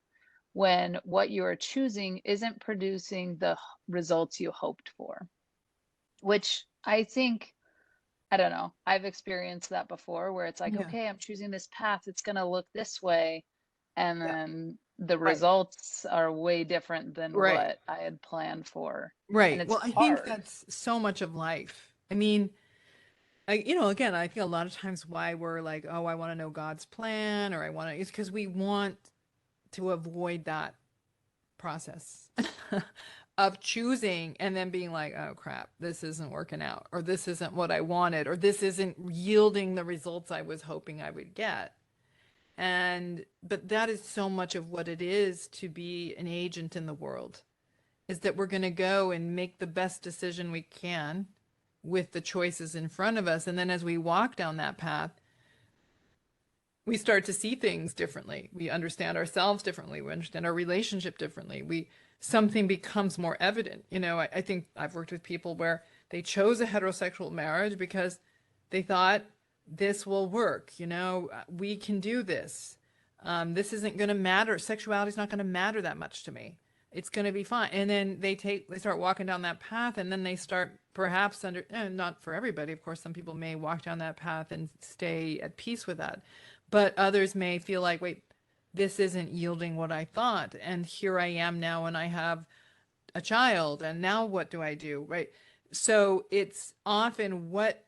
when what you are choosing isn't producing the results you hoped for? Which I think, I don't know, I've experienced that before where it's like, Yeah. okay, I'm choosing this path, it's going to look this way. And Yeah. then the Right. results are way different than Right. what I had planned for. And Right. it's Well, I think hard. that's so much of life. I mean, again, I think a lot of times why we're like, oh, I want to know God's plan, or I want to, it's because we want to avoid that process of choosing and then being like, oh crap, this isn't working out, or this isn't what I wanted, or this isn't yielding the results I was hoping I would get. But that is so much of what it is to be an agent in the world, is that we're going to go and make the best decision we can with the choices in front of us. And then as we walk down that path, we start to see things differently. We understand ourselves differently. We understand our relationship differently. Something becomes more evident. I think I've worked with people where they chose a heterosexual marriage because they thought this will work. We can do this. This isn't going to matter. Sexuality is not going to matter that much to me. It's going to be fine. And then they start walking down that path, and then they start perhaps not for everybody, of course, some people may walk down that path and stay at peace with that. But others may feel like, wait, this isn't yielding what I thought. And here I am now, and I have a child. And now what do I do? Right. So it's often what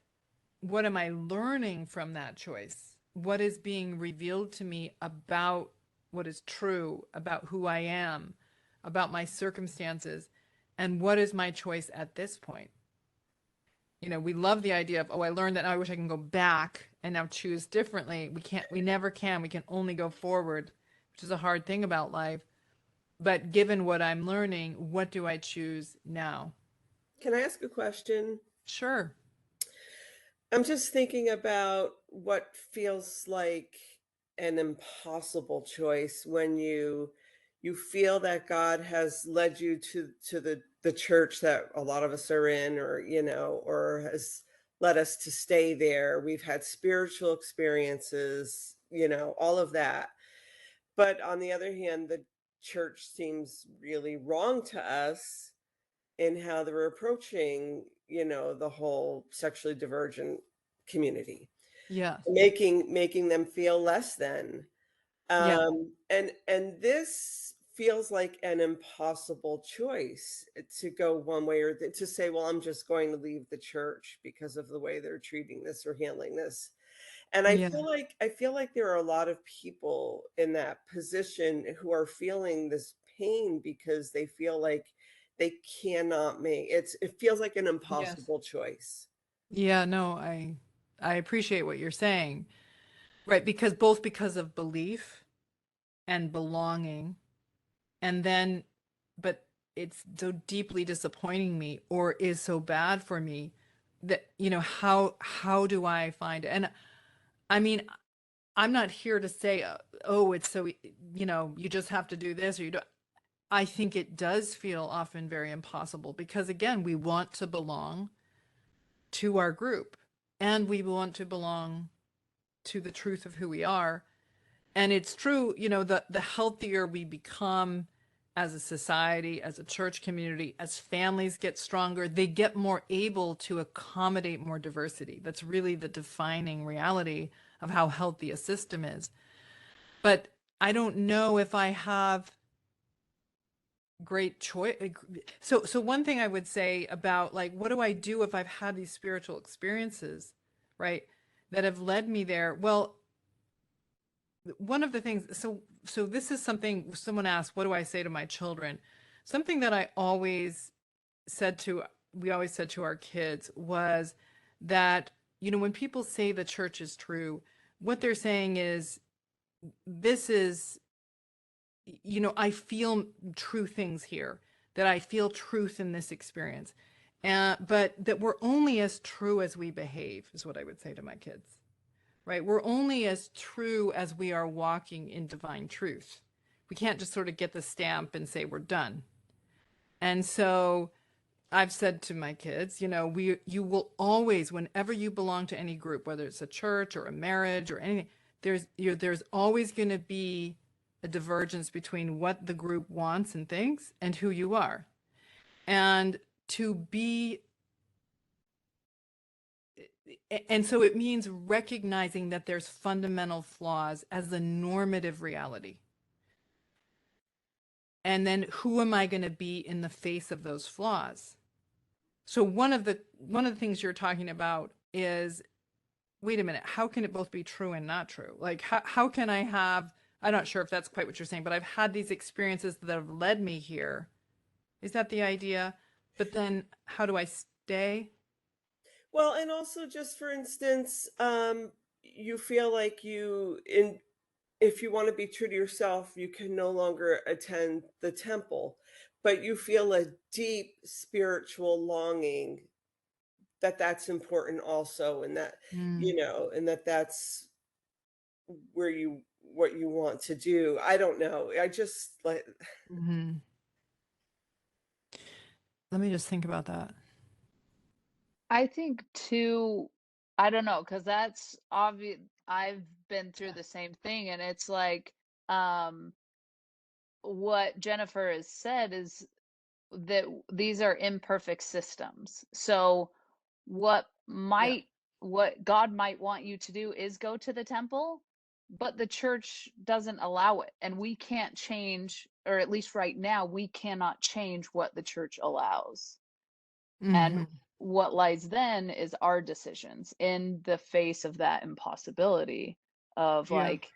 am I learning from that choice? What is being revealed to me about what is true, about who I am, about my circumstances, and what is my choice at this point? We love the idea of, oh, I learned that now I wish I can go back and now choose differently. We never can. We can only go forward, which is a hard thing about life. But given what I'm learning, what do I choose now? Can I ask a question? Sure. I'm just thinking about what feels like an impossible choice when you feel that God has led you to the church that a lot of us are in, or or has led us to stay there. We've had spiritual experiences, all of that. But on the other hand, the church seems really wrong to us in how they're approaching, the whole sexually divergent community, Yes. making them feel less than. Yeah. And this feels like an impossible choice to go one way or to say, well, I'm just going to leave the church because of the way they're treating this or handling this. And Yeah. I feel like there are a lot of people in that position who are feeling this pain because they feel like they cannot it feels like an Yes. impossible choice. Yeah, no, I appreciate what you're saying. Right, because of belief and belonging, and then but it's so deeply disappointing me, or is so bad for me, that how do I find it? And I mean, I'm not here to say, oh, it's so you just have to do this, or you don't. I think it does feel often very impossible, because again, we want to belong to our group, and we want to belong to the truth of who we are. And it's true, the healthier we become as a society, as a church community, as families get stronger, they get more able to accommodate more diversity. That's really the defining reality of how healthy a system is. But I don't know if I have great choice. So one thing I would say about, like, what do I do if I've had these spiritual experiences, right, that have led me there? Well, one of the things, so this is something someone asked, what do I say to my children? Something that we always said to our kids was that, when people say the church is true, what they're saying is, this is, I feel true things here, that I feel truth in this experience. But that we're only as true as we behave, is what I would say to my kids, right? We're only as true as we are walking in divine truth. We can't just sort of get the stamp and say we're done. And so I've said to my kids, you will always, whenever you belong to any group, whether it's a church or a marriage or anything, there's always going to be a divergence between what the group wants and thinks and who you are. And to be, and so it means recognizing that there's fundamental flaws as the normative reality. And then who am I going to be in the face of those flaws? So one of the things you're talking about is, wait a minute, how can it both be true and not true? Like, how can I have, I'm not sure if that's quite what you're saying, but I've had these experiences that have led me here. Is that the idea? But then how do I stay? Well, and also just for instance, you feel like if you want to be true to yourself, you can no longer attend the temple, but you feel a deep spiritual longing that that's important also, and that, Mm, and that's where what you want to do. I don't know. I just like, mhm. Let me just think about that. I think too, I don't know, because that's obvious. I've been through Yeah. the same thing, and it's like, um, what Jennifer has said is that these are imperfect systems. So what Yeah. might what God might want you to do is go to the temple, but the church doesn't allow it. And we can't change, or at least right now, we cannot change what the church allows. And Hmm. what lies then is our decisions in the face of that impossibility of Yeah. like,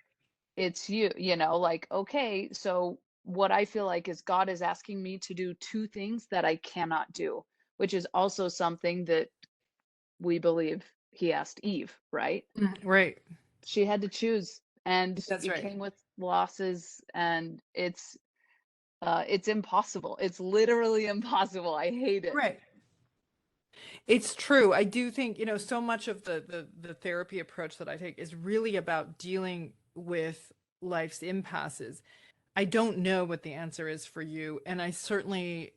it's like, okay, so what I feel like is God is asking me to do two things that I cannot do, which is also something that we believe he asked Eve, right? Right. She had to choose, and That's it right. came with losses, and it's impossible. It's literally impossible. I hate it. Right. It's true. I do think, so much of the therapy approach that I take is really about dealing with life's impasses. I don't know what the answer is for you, and I certainly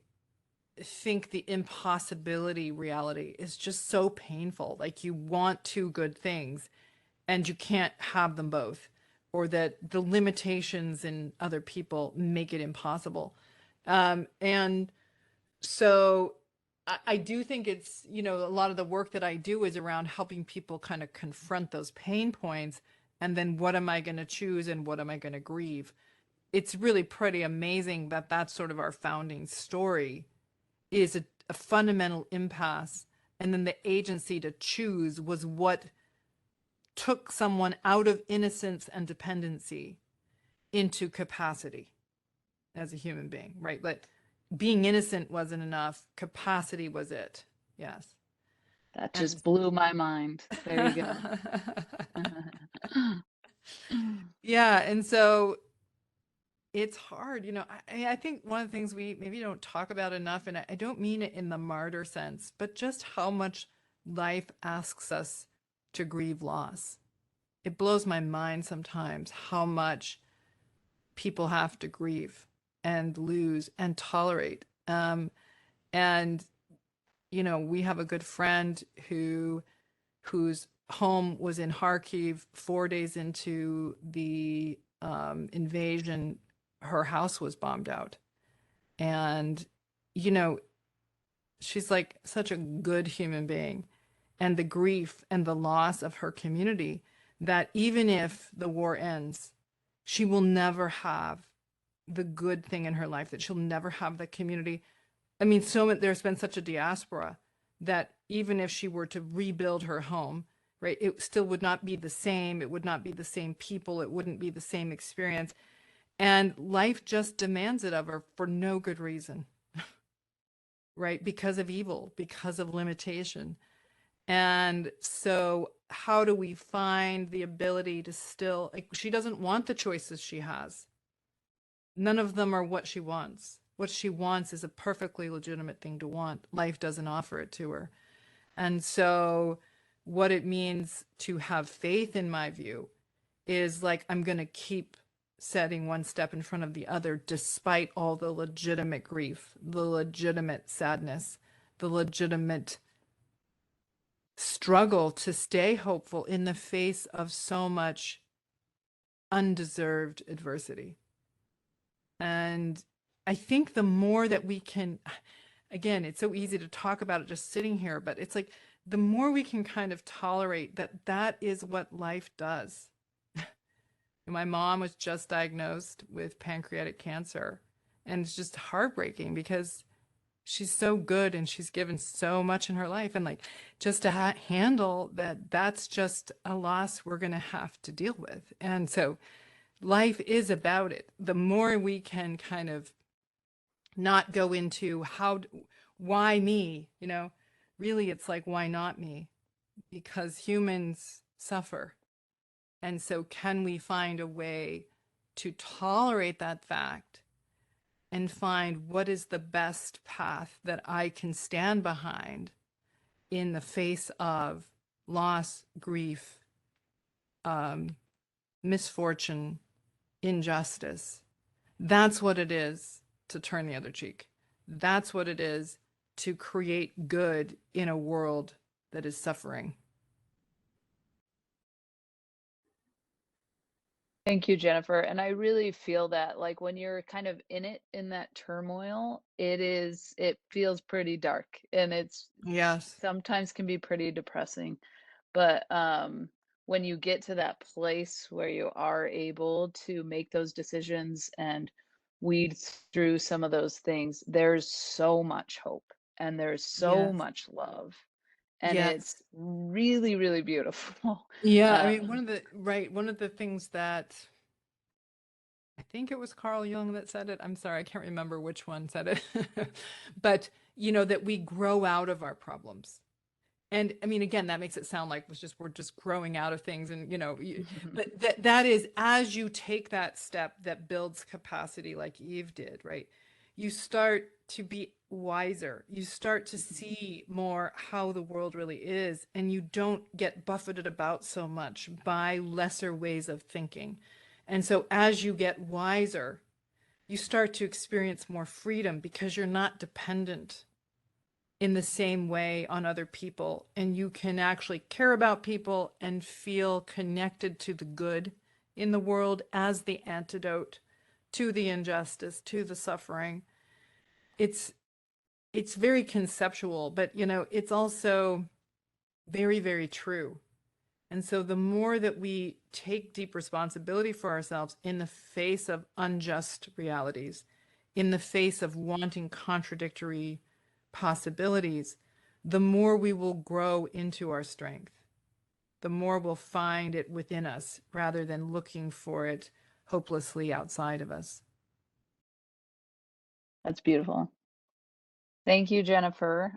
think the impossibility reality is just so painful. Like, you want two good things and you can't have them both, or that the limitations in other people make it impossible. And so I do think it's, a lot of the work that I do is around helping people kind of confront those pain points. And then what am I going to choose and what am I going to grieve? It's really pretty amazing that that's sort of our founding story, is a fundamental impasse. And then the agency to choose was what took someone out of innocence and dependency into capacity as a human being, right? But being innocent wasn't enough. Capacity was it. Yes. That And just blew my mind. There you go. yeah, and so it's hard. I think one of the things we maybe don't talk about enough, and I don't mean it in the martyr sense, but just how much life asks us to grieve loss. It blows my mind sometimes how much people have to grieve and lose and tolerate. And we have a good friend whose home was in Kharkiv. 4 days into the invasion, her house was bombed out. And, you know, she's like such a good human being. And the grief and the loss of her community, that even if the war ends, she will never have the good thing in her life, that she'll never have the community. I mean, there's been such a diaspora that even if she were to rebuild her home, right, it still would not be the same. It would not be the same people. It wouldn't be the same experience. And life just demands it of her for no good reason, right? Because of evil, because of limitation. And so, how do we find the ability to still, like, she doesn't want the choices she has. None of them are what she wants. What she wants is a perfectly legitimate thing to want. Life doesn't offer it to her. And so, what it means to have faith, in my view, is like, I'm going to keep setting one step in front of the other, despite all the legitimate grief, the legitimate sadness, the legitimate struggle to stay hopeful in the face of so much undeserved adversity. And I think the more that we can, again, it's so easy to talk about it just sitting here, but it's like the more we can kind of tolerate that, that is what life does. My mom was just diagnosed with pancreatic cancer, and it's just heartbreaking because she's so good and she's given so much in her life, and like, just to handle that, that's just a loss we're going to have to deal with. And so life is about it. The more we can kind of not go into why me, really it's like, why not me? Because humans suffer. And so can we find a way to tolerate that fact and find what is the best path that I can stand behind in the face of loss, grief, misfortune, injustice? That's what it is to turn the other cheek. That's what it is to create good in a world that is suffering. Thank you, Jennifer. And I really feel that, like, when you're kind of in it, in that turmoil, it feels pretty dark, and it's Yes. sometimes can be pretty depressing. But when you get to that place where you are able to make those decisions and weed through some of those things, there's so much hope and there's so Yes. much love. And Yes. it's really, really beautiful. Yeah. I mean, Um, one of the things that I think it was Carl Jung that said it. I'm sorry, I can't remember which one said it. But, that we grow out of our problems. And I mean, again, that makes it sound like we're just growing out of things, and but that is, as you take that step that builds capacity, like Eve did, right? You start to be wiser. You start to see more how the world really is, and you don't get buffeted about so much by lesser ways of thinking. And so, as you get wiser, you start to experience more freedom because you're not dependent in the same way on other people, and you can actually care about people and feel connected to the good in the world as the antidote to the injustice, to the suffering. It's it's very conceptual, but it's also very, very true. And so the more that we take deep responsibility for ourselves in the face of unjust realities, in the face of wanting contradictory possibilities, the more we will grow into our strength, the more we'll find it within us rather than looking for it hopelessly outside of us. that's beautiful. Thank you, Jennifer.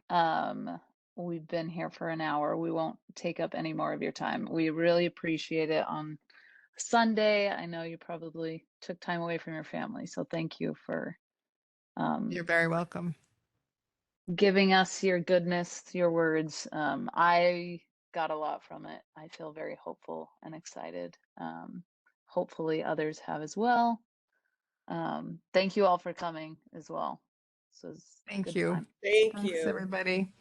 We've been here for an hour. We won't take up any more of your time. We really appreciate it on Sunday. I know you probably took time away from your family, so thank you for You're very welcome. giving us your goodness, your words. I got a lot from it. I feel very hopeful and excited. Hopefully, others have as well. Thank you all for coming as well. This was a Thank good you. time. Thank Thanks, you. everybody.